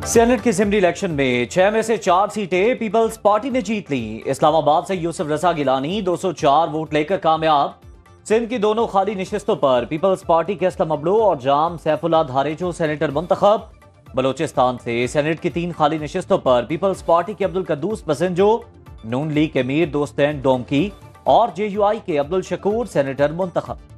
Senate की assembly election में 6 में से 4 सीटें पीपल्स पार्टी ने जीत ली। इस्लामाबाद से यूसुफ रजा गिलानी 204 वोट लेकर कामयाब। सिंध की दोनों खाली निशस्तों पर पीपल्स पार्टी के असलम अबलो और जाम सैफुल्लाह धारेचो सेनेटर मुंतखब। बलोचिस्तान से सेनेट की 3 खाली निशस्तों पर पीपल्स पार्टी के अब्दुल कद्दूस बसिंजो, नून लीग के मीर दोस्तैन डोमकी और JUI के अब्दुल शकूर सेनेटर मुंतखब।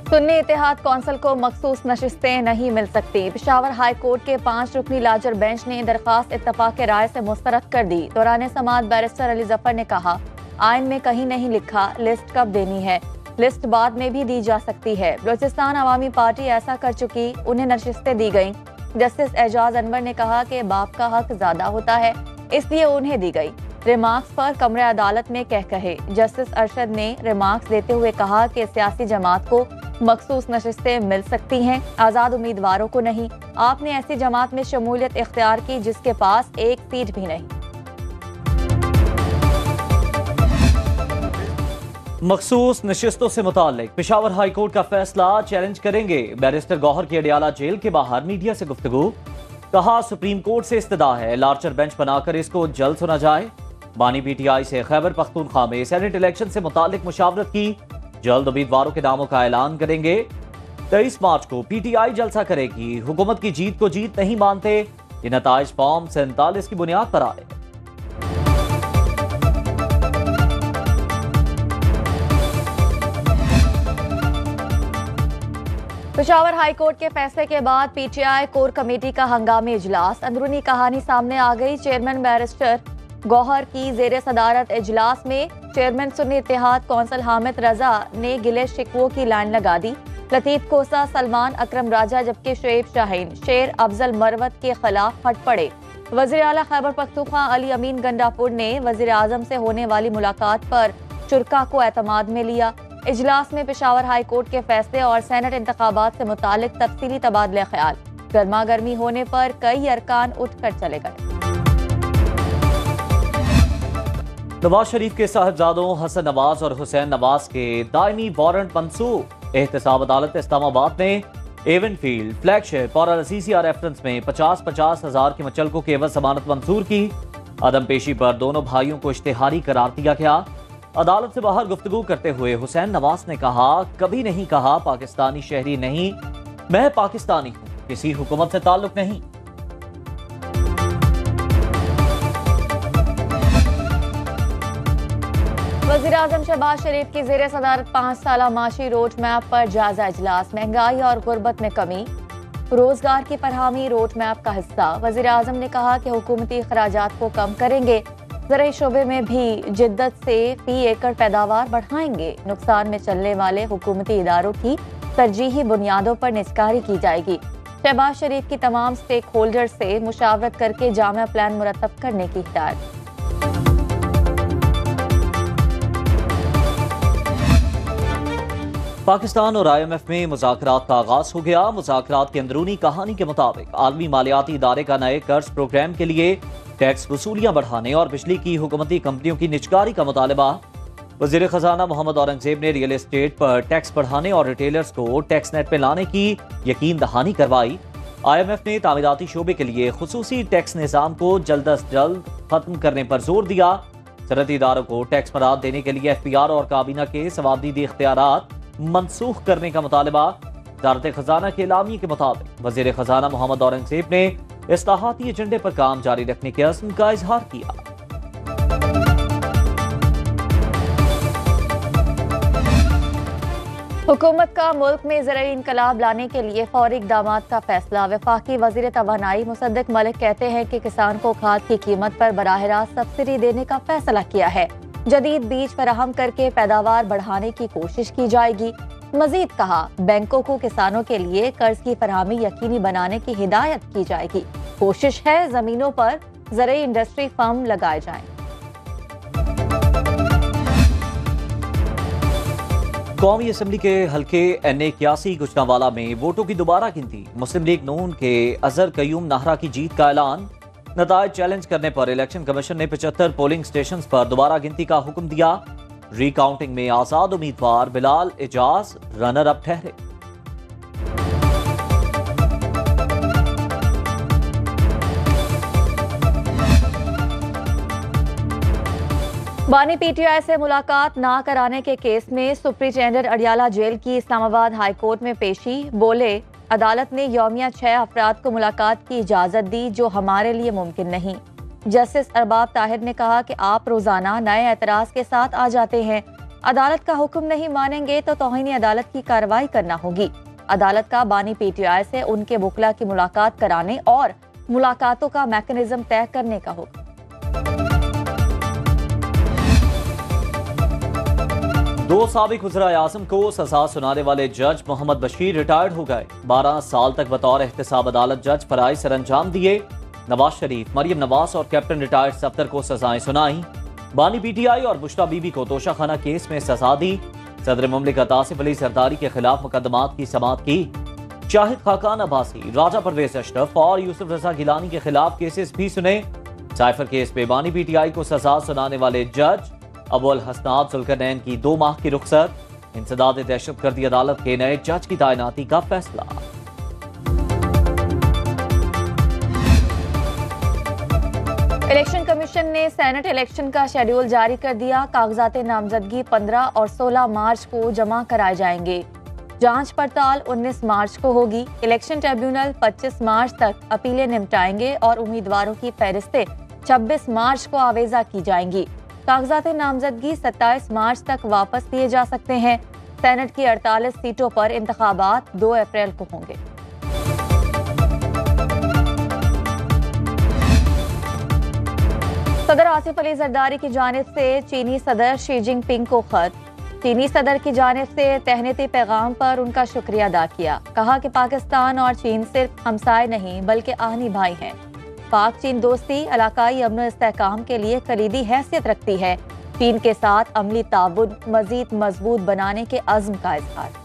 सुन्नी इत्तेहाद कौंसिल को मखसूस नशिस्तें नहीं मिल सकती। पेशावर हाई कोर्ट के 5 रुकनी लार्जर बेंच ने दरख्वास्त इत्तफाक राय से मुस्तरद कर दी। दौरान समाअत बैरिस्टर अली जफर ने कहा, आइन में कहीं नहीं लिखा लिस्ट कब देनी है, लिस्ट बाद में भी दी जा सकती है। बलोचिस्तान अवामी पार्टी ऐसा कर चुकी, उन्हें नशिस्तें दी गईं। जस्टिस एजाज अनवर ने कहा कि बाप का हक ज्यादा होता है, इसलिए उन्हें दी गई। रिमार्क्स पर कमरे अदालत में कह कहे। जस्टिस अरशद ने रिमार्क्स देते हुए कहा कि सियासी जमात को मखसूस नशिस्तें मिल सकती हैं, आज़ाद उम्मीदवारों को नहीं। आपने ऐसी जमात में शमूलियत इख्तियार की जिसके पास एक सीट भी नहीं। मखसूस नशिस्तों से मुताल्लिक पेशावर हाई कोर्ट का फैसला चैलेंज करेंगे। बैरिस्टर गौहर की अडियाला जेल के बाहर मीडिया से गुफ्तगू। कहा, सुप्रीम कोर्ट से इस्तदा है, लार्जर बेंच बनाकर इसको जल्द सुना जाए। बानी PTI से खैबर पख्तूनख्वा में सेनेट इलेक्शन से मुताल्लिक मुशावरत की, जल्द उम्मीदवारों के नामों का ऐलान करेंगे। 23 मार्च को PTI जलसा करेगी। हुकूमत की जीत को जीत नहीं मानते, ये नताइज फॉर्म 47 की बुनियाद पर आए। पेशावर हाई कोर्ट के फैसले के बाद PTI कोर कमेटी का हंगामी इजलास। अंदरूनी कहानी सामने आ गई। चेयरमैन बैरिस्टर गौहर की जेर सदारत इजलास में चेयरमैन सुन्नी इत्तेहाद कौंसिल हामिद रजा ने गिले शिकवों की लाइन लगा दी। लतीफ कोसा, सलमान अकरम राजा जबकि शुएब शाहीन शेर अफजल मरवत के खिलाफ फट पड़े। वज़ीर आला खैबर पख्तूनख्वा अली अमीन गंडापुर ने वज़ीर आज़म से होने वाली मुलाकात पर शुरका को एतमाद में लिया। इजलास में पेशावर हाई कोर्ट के फैसले और सेनेट इंतखाबात से मुतालिक तफसीली तबादले ख्याल। गर्मा गर्मी होने पर कई अरकान उठकर चले गए। नवाज शरीफ के साहिबजादों हसन नवाज और हुसैन नवाज के दायमी वारंट मंसूख। एहतसाब अदालत इस्लामाबाद ने एवनफील्ड, फ्लैगशिप और अल-असीसिया रेफरेंस में 50-50 हजार की मुचलकों की एवज जमानत मंजूर की। अदम पेशी पर दोनों भाइयों को इश्तिहारी करार दिया गया। अदालत से बाहर गुफ्तगू करते हुए हुसैन नवाज ने कहा, कभी नहीं कहा पाकिस्तानी शहरी नहीं, मैं पाकिस्तानी हूँ, किसी हुकूमत से ताल्लुक नहीं। वज़ीर आज़म शहबाज शरीफ की ज़ेरे सदारत 5 साला माशी रोड मैप पर जायजा इजलास। महंगाई और गुर्बत में कमी, रोजगार की फरहमी रोड मैप का हिस्सा। वज़ीर आज़म ने कहा कि हुकूमती अखराजात को कम करेंगे, ज़राई शोबे में भी जिद्दत से फी एकड़ पैदावार बढ़ाएंगे। नुकसान में चलने वाले हुकूमती इदारों की तरजीही बुनियादों पर निजकारी की जाएगी। शहबाज शरीफ की तमाम स्टेक होल्डर से मुशावरत करके जामिया प्लान मुरतब करने की हिदायत। पाकिस्तान और IMF में मुज़ाकरात का आगाज हो गया। मुज़ाकरात की अंदरूनी कहानी के मुताबिक आलमी मालियाती इदारे का नए कर्ज प्रोग्राम के लिए टैक्स वसूलियां बढ़ाने और बिजली की हुकूमती कंपनियों की निजकारी का मुतालबा। वज़ीर खजाना मोहम्मद औरंगजेब ने रियल एस्टेट पर टैक्स बढ़ाने और रिटेलर्स को टैक्स नेट में लाने की यकीन दहानी करवाई। IMF ने तामीराती शोबे के लिए खुसूसी टैक्स निज़ाम को जल्द अज जल्द खत्म करने पर जोर दिया। सनअती इदारों को टैक्स बरात देने के लिए FPR और काबीना के सवाबदीदी इख्तियारात मनसूख करने का मुतालबा। वज़ारत खजाना के एलामिये के मुताबिक वज़ीर खजाना मोहम्मद औरंगजेब ने इस्लाहाती एजेंडे पर काम जारी रखने के अज़्म का इजहार किया। हुकूमत का मुल्क में ज़राई इनकलाब लाने के लिए फौरी इक़दामात का फैसला। वफाकी वज़ीर तवानाई मुसद्दिक मलिक कहते हैं कि किसान को खाद की कीमत पर बराह रास्त सब्सिडी देने का फैसला किया है। जदीद बीज फराहम करके पैदावार बढ़ाने की कोशिश की जाएगी। मजीद कहा, बैंकों को किसानों के लिए कर्ज की फराहमी यकीनी बनाने की हिदायत की जाएगी। कोशिश है जमीनों पर ज़राई इंडस्ट्री फार्म लगाए जाएं। कौमी असम्बली के हल्के NA81 गुजरांवाला में वोटों की दोबारा गिनती। मुस्लिम लीग नून के अजहर कयूम नाहरा की जीत का ऐलान। नताइज चैलेंज करने पर इलेक्शन कमीशन ने 75 पोलिंग स्टेशन पर दोबारा गिनती का हुक्म दिया। ری کاؤنٹنگ میں آزاد امیدوار بلال اعجاز رنر اپ ٹھہرے۔ بانی پی ٹی آئی سے ملاقات نہ کرانے کے کیس میں سپرنٹینڈنٹ اڈیالہ جیل کی اسلام آباد ہائی کورٹ میں پیشی۔ بولے، عدالت نے یومیہ 6 افراد کو ملاقات کی اجازت دی جو ہمارے لیے ممکن نہیں۔ جسٹس ارباب طاہر نے کہا کہ آپ روزانہ نئے اعتراض کے ساتھ آ جاتے ہیں، عدالت کا حکم نہیں مانیں گے تو توہین عدالت کی کارروائی کرنا ہوگی۔ عدالت کا بانی پی ٹی آئی سے ان کے وکلا کی ملاقات کرانے اور ملاقاتوں کا میکانزم طے کرنے کا ہوگا۔ دو سابق وزرائے اعظم کو سزا سنانے والے جج محمد بشیر ریٹائرڈ ہو گئے۔ 12 سال تک بطور احتساب عدالت جج فرائض سر انجام دیے۔ نواز شریف، مریم نواز اور کیپٹن ریٹائرڈ صفدر کو سزائیں سنائیں۔ بانی پی ٹی آئی اور بشرا بی بی کو توشہ خانہ کیس میں سزا دی۔ صدر مملکت آصف علی زرداری کے خلاف مقدمات کی سماعت کی۔ شاہد خاقان عباسی، راجہ پرویز اشرف اور یوسف رضا گیلانی کے خلاف کیسز بھی سنے۔ سائفر کیس میں بانی پی ٹی آئی کو سزا سنانے والے جج ابو الحسنات ذوالقرنین کی 2 ماہ کی رخصت۔ انسداد دہشت گردی عدالت کے نئے جج کی تعیناتی کا فیصلہ۔ الیکشن کمیشن نے سینٹ الیکشن کا شیڈول جاری کر دیا۔ کاغذات نامزدگی 15 اور 16 مارچ کو جمع کرائے جائیں گے۔ جانچ پڑتال 19 مارچ کو ہوگی۔ الیکشن ٹریبیونل 25 مارچ تک اپیلیں نمٹائیں گے اور امیدواروں کی فہرستیں 26 مارچ کو آویزہ کی جائیں گی۔ کاغذات نامزدگی 27 مارچ تک واپس لیے جا سکتے ہیں۔ سینٹ کی 48 سیٹوں پر انتخابات 2 اپریل کو ہوں گے۔ صدر آصف علی زرداری کی جانب سے چینی صدر شی جن پنگ کو خط۔ چینی صدر کی جانب سے تہنیتی پیغام پر ان کا شکریہ ادا کیا۔ کہا کہ پاکستان اور چین صرف ہمسائے نہیں بلکہ آہنی بھائی ہیں۔ پاک چین دوستی علاقائی امن و استحکام کے لیے کلیدی حیثیت رکھتی ہے۔ چین کے ساتھ عملی تعاون مزید مضبوط بنانے کے عزم کا اظہار۔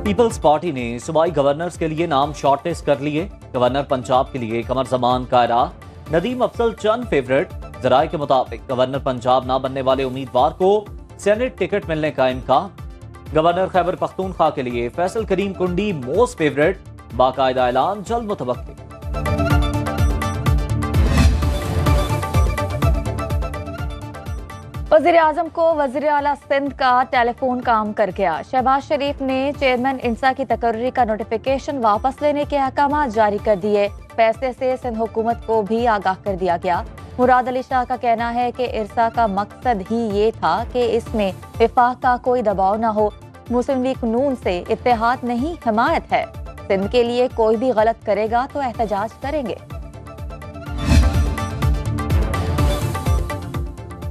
پیپلز پارٹی نے صوبائی گورنرز کے لیے نام شارٹ لسٹ کر لیے۔ گورنر پنجاب کے لیے قمر زمان کائرہ، ندیم افضل چند فیورٹ۔ ذرائع کے مطابق گورنر پنجاب نہ بننے والے امیدوار کو سینٹ ٹکٹ ملنے کا امکان۔ گورنر خیبر پختونخوا کے لیے فیصل کریم کنڈی موسٹ فیورٹ، باقاعدہ اعلان جلد متوقع۔ وزیر اعظم کو وزیر اعلیٰ سندھ کا ٹیلی فون کام کر گیا۔ شہباز شریف نے چیئرمین انسا کی تقرری کا نوٹیفیکیشن واپس لینے کے احکامات جاری کر دیے۔ فیصلے سے سندھ حکومت کو بھی آگاہ کر دیا گیا۔ مراد علی شاہ کا کہنا ہے کہ ارسا کا مقصد ہی یہ تھا کہ اس میں وفاق کا کوئی دباؤ نہ ہو۔ مسلم لیگ نون سے اتحاد نہیں حمایت ہے۔ سندھ کے لیے کوئی بھی غلط کرے گا تو احتجاج کریں گے۔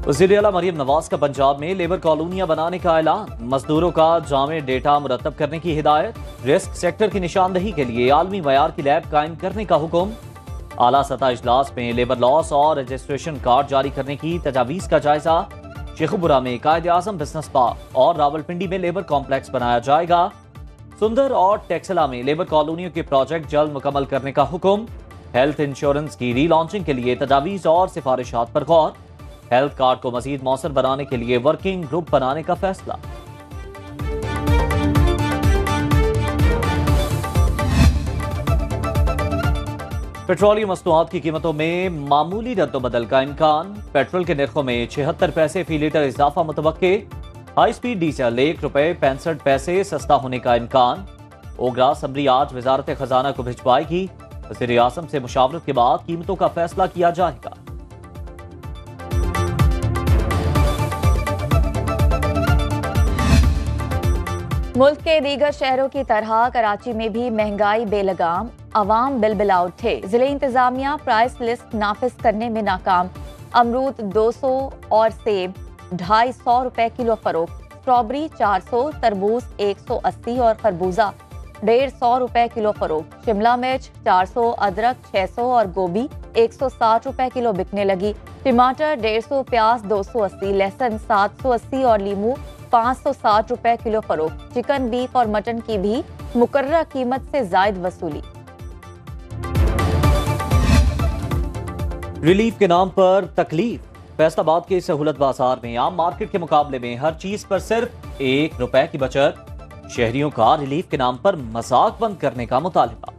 وزیر اعلیٰ مریم نواز کا پنجاب میں لیبر کالونیاں بنانے کا اعلان۔ مزدوروں کا جامع ڈیٹا مرتب کرنے کی ہدایت۔ رسک سیکٹر کی نشاندہی کے لیے عالمی معیار کی لیب قائم کرنے کا حکم۔ اعلیٰ سطح اجلاس میں لیبر لاس اور رجسٹریشن کارڈ جاری کرنے کی تجاویز کا جائزہ۔ شیخوپورہ میں قائد اعظم بزنس پارک اور راولپنڈی میں لیبر کمپلیکس بنایا جائے گا۔ سندر اور ٹیکسلا میں لیبر کالونیوں کے پروجیکٹ جلد مکمل کرنے کا حکم۔ ہیلتھ انشورنس کی ری لانچنگ کے لیے تجاویز اور سفارشات پر غور۔ ہیلتھ کارڈ کو مزید مؤثر بنانے کے لیے ورکنگ گروپ بنانے کا فیصلہ۔ پیٹرولیم مصنوعات کی قیمتوں میں معمولی رد و بدل کا امکان۔ پیٹرول کے نرخوں میں 76 پیسے فی لیٹر اضافہ متوقع۔ ہائی سپیڈ ڈیزل ₹1.65 سستا ہونے کا امکان۔ اوگرا اسمبلی آج وزارت خزانہ کو بھجوائے گی۔ وزیر اعظم سے مشاورت کے بعد قیمتوں کا فیصلہ کیا جائے گا۔ ملک کے دیگر شہروں کی طرح کراچی میں بھی مہنگائی بے لگام، عوام بلبلا اٹھے۔ ضلع انتظامیہ پرائس لسٹ نافذ کرنے میں ناکام۔ امرود 200 اور سیب 250 روپے کلو فروخت۔ اسٹرابری 400، تربوز 180 اور خربوزہ 150 روپے کلو فروخت۔ شملہ مرچ 400، ادرک 600 اور گوبھی 160 روپے کلو بکنے لگی۔ ٹماٹر 150، پیاز 280، لہسن 780 اور لیمو 560 روپے کلو فروخت۔ چکن، بیف اور مٹن کی بھی مقررہ قیمت سے زائد وصولی۔ ریلیف کے نام پر تکلیف۔ فیصل آباد کے سہولت بازار میں عام مارکیٹ کے مقابلے میں ہر چیز پر صرف ₹1 کی بچت۔ شہریوں کا ریلیف کے نام پر مذاق بند کرنے کا مطالبہ۔